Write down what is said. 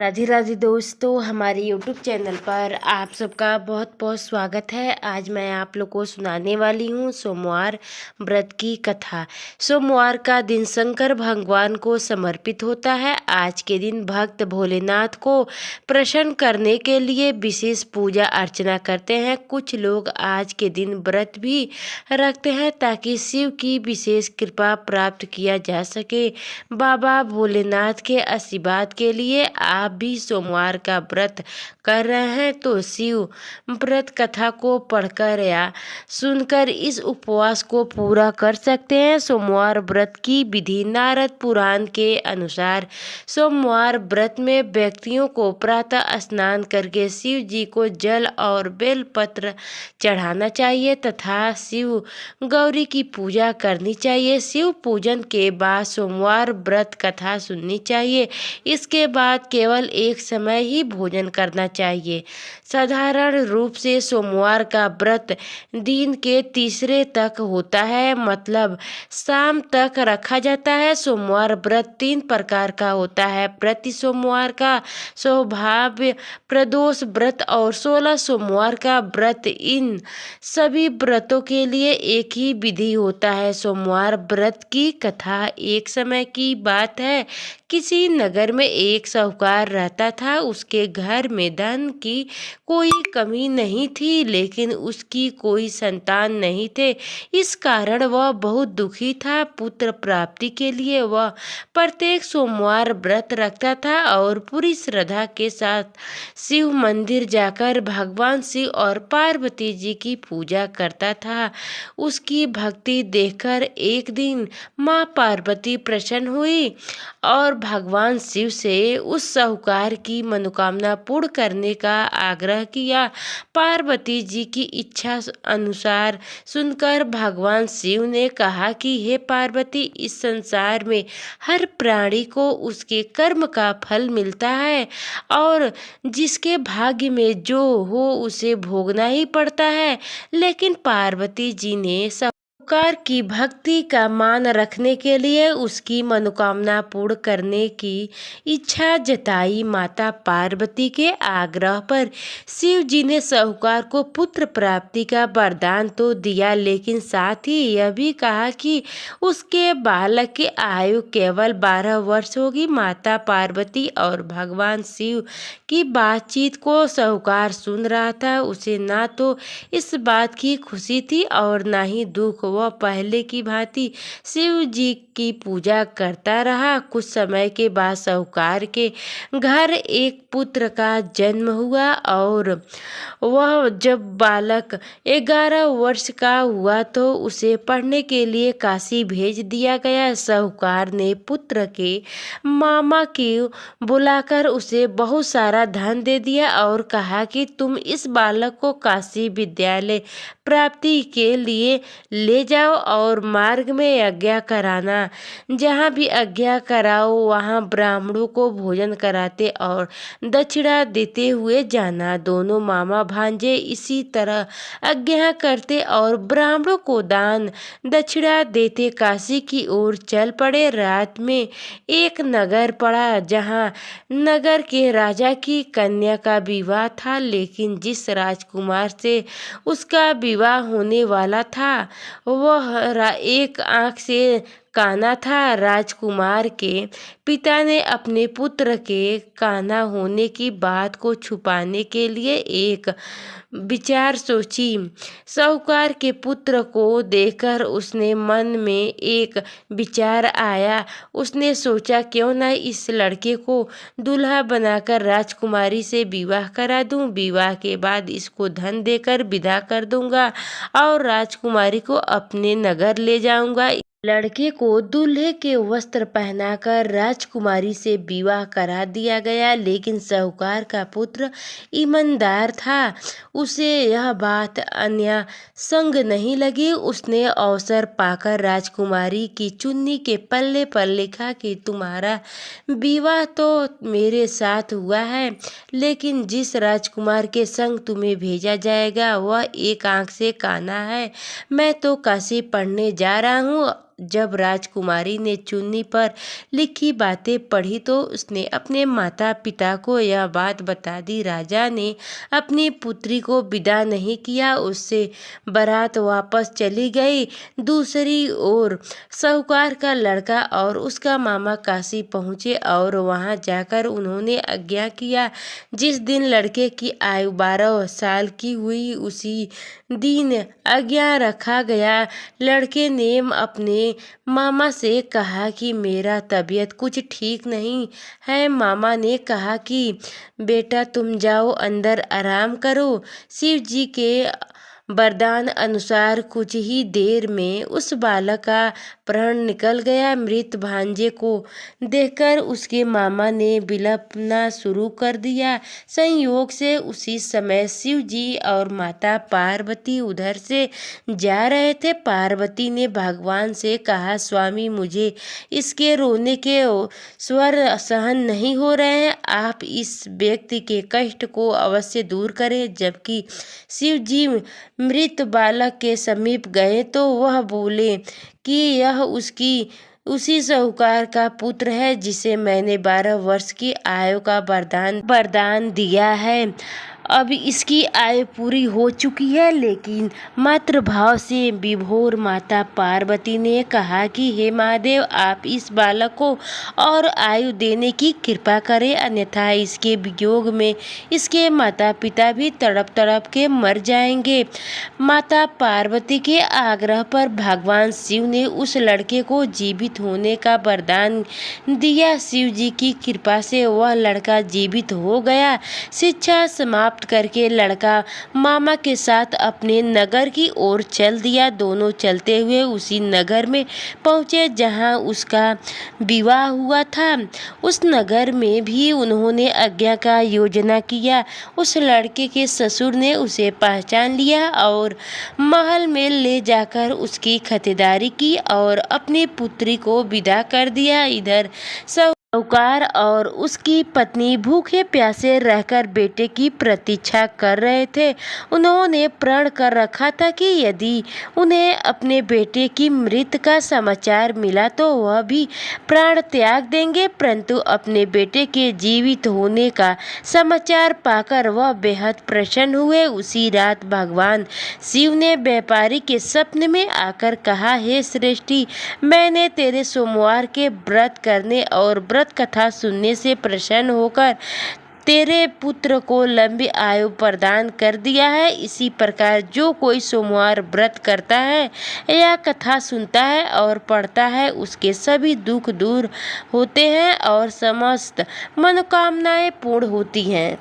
राधे राधे दोस्तों, हमारे YouTube channel पर आप सबका बहुत बहुत स्वागत है। आज मैं आप लोग को सुनाने वाली हूँ सोमवार व्रत की कथा। सोमवार का दिन शंकर भगवान को समर्पित होता है। आज के दिन भक्त भोलेनाथ को प्रसन्न करने के लिए विशेष पूजा अर्चना करते हैं। कुछ लोग आज के दिन व्रत भी रखते हैं ताकि शिव की विशेष कृपा प्राप्त किया जा सके। बाबा भोलेनाथ के आशीर्वाद के लिए आप भी सोमवार का व्रत कर रहे हैं तो शिव व्रत कथा को पढ़कर या सुनकर इस उपवास को पूरा कर सकते हैं। सोमवार व्रत की विधि। नारद पुराण के अनुसार सोमवार व्रत में व्यक्तियों को प्रातः स्नान करके शिव जी को जल और बेलपत्र चढ़ाना चाहिए तथा शिव गौरी की पूजा करनी चाहिए। शिव पूजन के बाद सोमवार व्रत कथा सुननी चाहिए। इसके बाद केवल एक समय ही भोजन करना चाहिए। साधारण रूप से सोमवार का व्रत दिन के तीसरे तक होता है, मतलब शाम तक रखा जाता है। सोमवार व्रत 3 प्रकार का होता है: प्रति सोमवार का, सौभाग्य प्रदोष व्रत और 16 सोमवार का व्रत। इन सभी व्रतों के लिए एक ही विधि होता है। सोमवार व्रत की कथा। एक समय की बात है, किसी नगर में एक साहूकार रहता था। उसके घर में धन की कोई कमी नहीं थी, लेकिन उसकी कोई संतान नहीं थे। इस कारण वह बहुत दुखी था। पुत्र प्राप्ति के लिए वह प्रत्येक सोमवार व्रत रखता था और पूरी श्रद्धा के साथ शिव मंदिर जाकर भगवान शिव और पार्वती जी की पूजा करता था। उसकी भक्ति देखकर एक दिन माँ पार्वती प्रसन्न हुई और भगवान शिव से उस साहूकार की मनोकामना पूर्ण करने का आग्रह किया। पार्वती जी की इच्छा अनुसार सुनकर भगवान शिव ने कहा कि हे पार्वती, इस संसार में हर प्राणी को उसके कर्म का फल मिलता है और जिसके भाग्य में जो हो उसे भोगना ही पड़ता है। लेकिन पार्वती जी ने साहूकार की भक्ति का मान रखने के लिए उसकी मनोकामना पूर्ण करने की इच्छा जताई। माता पार्वती के आग्रह पर शिव जी ने साहूकार को पुत्र प्राप्ति का वरदान तो दिया, लेकिन साथ ही यह भी कहा कि उसके बालक की आयु केवल 12 वर्ष होगी। माता पार्वती और भगवान शिव की बातचीत को साहूकार सुन रहा था। उसे ना तो इस बात की खुशी थी और ना ही दुख। वह पहले की भांति शिव जी की पूजा करता रहा। कुछ समय के बाद साहूकार के घर एक पुत्र का जन्म हुआ और वह जब बालक 11 वर्ष का हुआ तो उसे पढ़ने के लिए काशी भेज दिया गया। साहूकार ने पुत्र के मामा को बुलाकर उसे बहुत सारा धन दे दिया और कहा कि तुम इस बालक को काशी विद्यालय प्राप्ति के लिए ले जाओ और मार्ग में आज्ञा कराना। जहाँ भी आज्ञा कराओ वहाँ ब्राह्मणों को भोजन कराते और दक्षिणा देते हुए जाना। दोनों मामा भांजे इसी तरह आज्ञा करते और ब्राह्मणों को दान दक्षिणा देते काशी की ओर चल पड़े। रात में एक नगर पड़ा जहाँ नगर के राजा की कन्या का विवाह था, लेकिन जिस राजकुमार से उसका विवाह होने वाला था वह एक आंख से काना था। राजकुमार के पिता ने अपने पुत्र के काना होने की बात को छुपाने के लिए एक विचार सोची। साहूकार के पुत्र को देखकर उसने मन में एक विचार आया। उसने सोचा क्यों न इस लड़के को दूल्हा बनाकर राजकुमारी से विवाह करा दूं। विवाह के बाद इसको धन देकर विदा कर दूंगा और राजकुमारी को अपने नगर ले जाऊंगा। लड़के को दूल्हे के वस्त्र पहनाकर राजकुमारी से विवाह करा दिया गया, लेकिन साहूकार का पुत्र ईमानदार था। उसे यह बात अन्य संग नहीं लगी। उसने अवसर पाकर राजकुमारी की चुन्नी के पल्ले पर लिखा कि तुम्हारा विवाह तो मेरे साथ हुआ है, लेकिन जिस राजकुमार के संग तुम्हें भेजा जाएगा वह एक आंख से काना है। मैं तो काशी पढ़ने जा रहा हूँ जब राजकुमारी ने चुन्नी पर लिखी बातें पढ़ी तो उसने अपने माता पिता को यह बात बता दी। राजा ने अपनी पुत्री को विदा नहीं किया, उससे बारात वापस चली गई। दूसरी ओर साहूकार का लड़का और उसका मामा काशी पहुँचे और वहाँ जाकर उन्होंने आज्ञा किया। जिस दिन लड़के की आयु 12 साल की हुई उसी दिन आज्ञा रखा गया। लड़के ने अपने मामा से कहा कि मेरा तबीयत कुछ ठीक नहीं है। मामा ने कहा कि बेटा तुम जाओ अंदर आराम करो। शिव जी के वरदान अनुसार कुछ ही देर में उस बालक का प्राण निकल गया। मृत भांजे को देखकर उसके मामा ने बिलपना शुरू कर दिया। संयोग से उसी समय शिव जी और माता पार्वती उधर से जा रहे थे। पार्वती ने भगवान से कहा, स्वामी मुझे इसके रोने के स्वर सहन नहीं हो रहे हैं, आप इस व्यक्ति के कष्ट को अवश्य दूर करें। जबकि शिव जी मृत बालक के समीप गए तो वह बोले कि यह उसी साहूकार का पुत्र है जिसे मैंने 12 वर्ष की आयु का वरदान दिया है। अब इसकी आयु पूरी हो चुकी है। लेकिन मातृभाव से विभोर माता पार्वती ने कहा कि हे महादेव, आप इस बालक को और आयु देने की कृपा करें, अन्यथा इसके वियोग में इसके माता पिता भी तड़प तड़प के मर जाएंगे। माता पार्वती के आग्रह पर भगवान शिव ने उस लड़के को जीवित होने का वरदान दिया। शिव जी की कृपा से वह लड़का जीवित हो गया। शिक्षा समाप्त करके लड़का मामा के साथ अपने नगर की ओर चल दिया। दोनों चलते हुए उसी नगर में पहुंचे जहां उसका विवाह हुआ था। उस नगर में भी उन्होंने आज्ञा का योजना किया। उस लड़के के ससुर ने उसे पहचान लिया और महल में ले जाकर उसकी खतिरदारी की और अपनी पुत्री को विदा कर दिया। इधर साहूकार और उसकी पत्नी भूखे प्यासे रहकर बेटे की प्रतीक्षा कर रहे थे। उन्होंने प्रण कर रखा था कि यदि उन्हें अपने बेटे की मृत्यु का समाचार मिला तो वह भी प्राण त्याग देंगे, परंतु अपने बेटे के जीवित होने का समाचार पाकर वह बेहद प्रसन्न हुए। उसी रात भगवान शिव ने व्यापारी के स्वप्न में आकर कहा, हे श्रेष्ठी, मैंने तेरे सोमवार के व्रत करने और व्रत कथा सुनने से प्रसन्न होकर तेरे पुत्र को लंबी आयु प्रदान कर दिया है। इसी प्रकार जो कोई सोमवार व्रत करता है या कथा सुनता है और पढ़ता है उसके सभी दुख दूर होते हैं और समस्त मनोकामनाएं पूर्ण होती हैं।